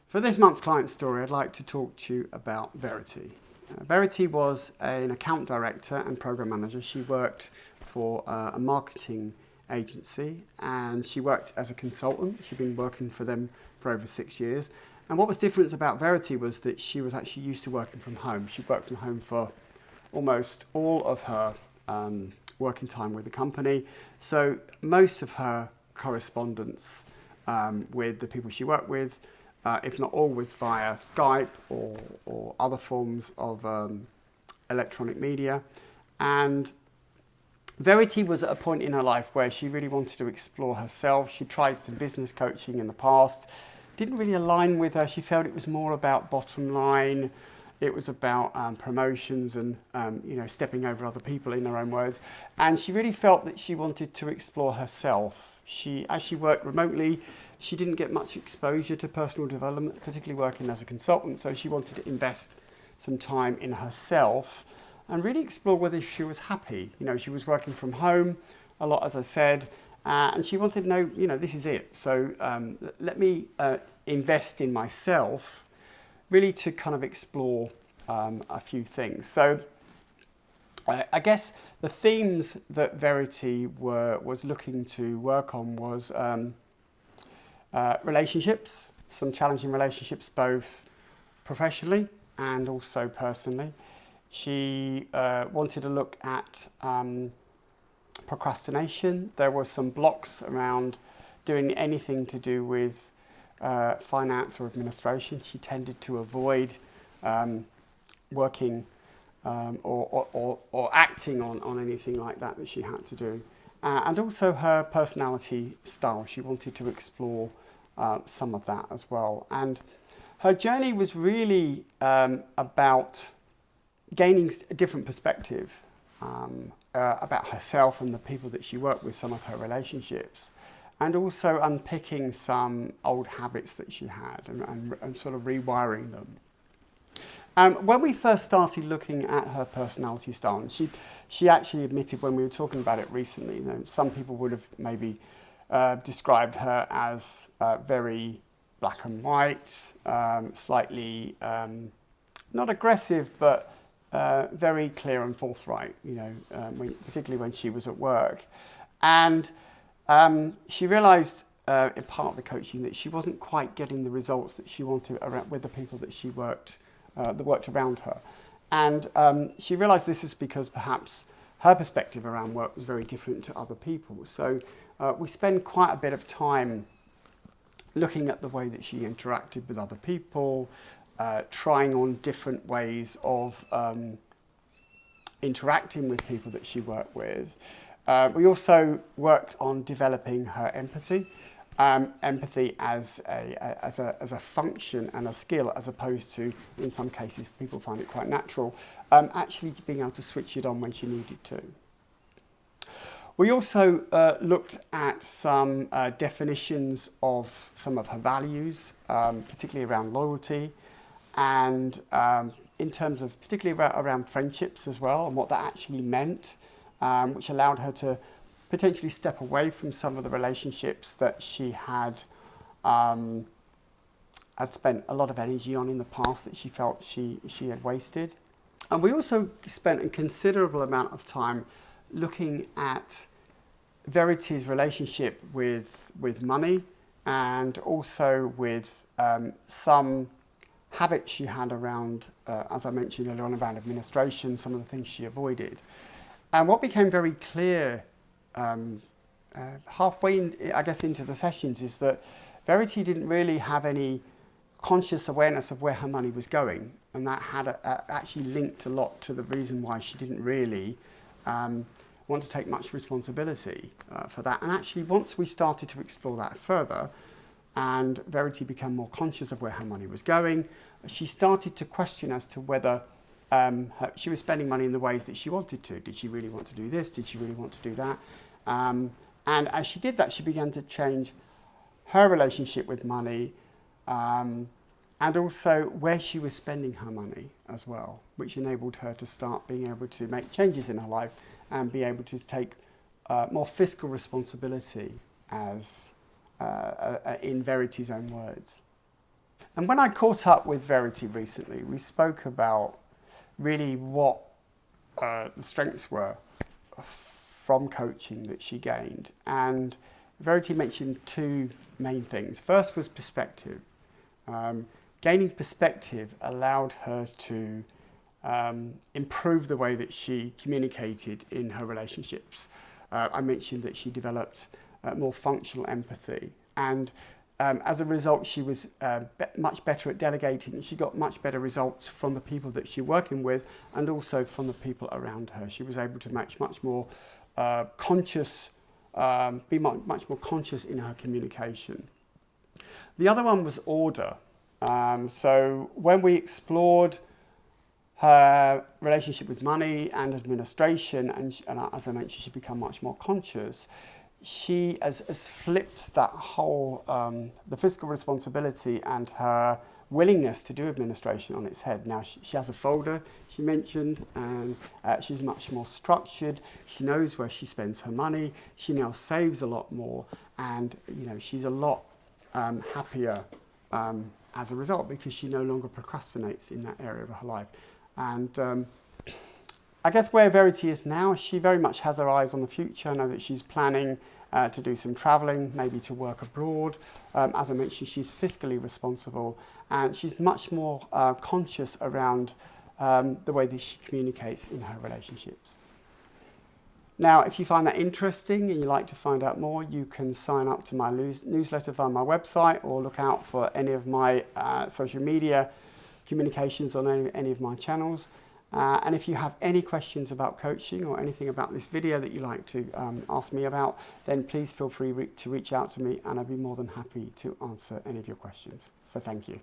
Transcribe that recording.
For this month's client story, I'd like to talk to you about Verity. Verity was an account director and program manager. She worked for a marketing agency and she worked as a consultant. She'd been working for them for over 6 years. And what was different about Verity was that she was actually used to working from home. She worked from home for almost all of her working time with the company. So most of her correspondence with the people she worked with, if not all, was via Skype or other forms of electronic media. And Verity was at a point in her life where she really wanted to explore herself. She tried some business coaching in the past. Didn't really align with her. She felt it was more about bottom line. It was about promotions and stepping over other people, in her own words. And she really felt that she wanted to explore herself. As she worked remotely, she didn't get much exposure to personal development, particularly working as a consultant. So she wanted to invest some time in herself and really explore whether she was happy. She was working from home a lot, as I said, and she wanted to know, this is it. So let me invest in myself, really to kind of explore a few things. So I guess the themes that Verity was looking to work on was relationships, some challenging relationships, both professionally and also personally. She wanted to look at procrastination. There were some blocks around doing anything to do with finance or administration. She tended to avoid working or acting on anything like that she had to do. And also her personality style. She wanted to explore some of that as well. And her journey was really about gaining a different perspective about herself and the people that she worked with, some of her relationships, and also unpicking some old habits that she had and sort of rewiring them. When we first started looking at her personality style, and she actually admitted when we were talking about it recently, some people would have maybe described her as very black and white, slightly not aggressive, but very clear and forthright, particularly when she was at work. And she realised in part of the coaching that she wasn't quite getting the results that she wanted with the people that she worked that worked around her. And she realised this was because perhaps her perspective around work was very different to other people's. So we spend quite a bit of time looking at the way that she interacted with other people, trying on different ways of interacting with people that she worked with. We also worked on developing her empathy. Empathy as a function and a skill, as opposed to, in some cases, people find it quite natural, actually being able to switch it on when she needed to. We also looked at some definitions of some of her values, particularly around loyalty, and in terms of particularly around friendships as well, and what that actually meant, which allowed her to potentially step away from some of the relationships that she had spent a lot of energy on in the past that she felt she had wasted. And we also spent a considerable amount of time looking at Verity's relationship with money, and also with some habits she had around, as I mentioned earlier on, around administration, some of the things she avoided. And what became very clear halfway into the sessions is that Verity didn't really have any conscious awareness of where her money was going, and that had actually linked a lot to the reason why she didn't really want to take much responsibility for that. And actually, once we started to explore that further, and Verity became more conscious of where her money was going, she started to question as to whether she was spending money in the ways that she wanted to. Did she really want to do this? Did she really want to do that? And as she did that, she began to change her relationship with money, and also where she was spending her money as well, which enabled her to start being able to make changes in her life and be able to take more fiscal responsibility, as in Verity's own words. And when I caught up with Verity recently, we spoke about really what the strengths were from coaching that she gained. And Verity mentioned two main things. First was perspective. Gaining perspective allowed her to improve the way that she communicated in her relationships. I mentioned that she developed more functional empathy, and as a result she was much better at delegating, and she got much better results from the people that she's working with and also from the people around her. She was able to make much more conscious, be much more conscious in her communication. The other one was order. So when we explored her relationship with money and administration, and as I mentioned, she became much more conscious. She has flipped that whole, the fiscal responsibility and her willingness to do administration on its head. Now she has a folder, she mentioned, and she's much more structured. She knows where she spends her money. She now saves a lot more, and she's a lot happier as a result, because she no longer procrastinates in that area of her life. And I guess where Verity is now, she very much has her eyes on the future. I know that she's planning to do some travelling, maybe to work abroad. As I mentioned, she's fiscally responsible, and she's much more conscious around the way that she communicates in her relationships. Now, if you find that interesting and you'd like to find out more, you can sign up to my newsletter via my website, or look out for any of my social media communications on any of my channels. And if you have any questions about coaching or anything about this video that you'd like to ask me about, then please feel free to reach out to me, and I'd be more than happy to answer any of your questions. So thank you.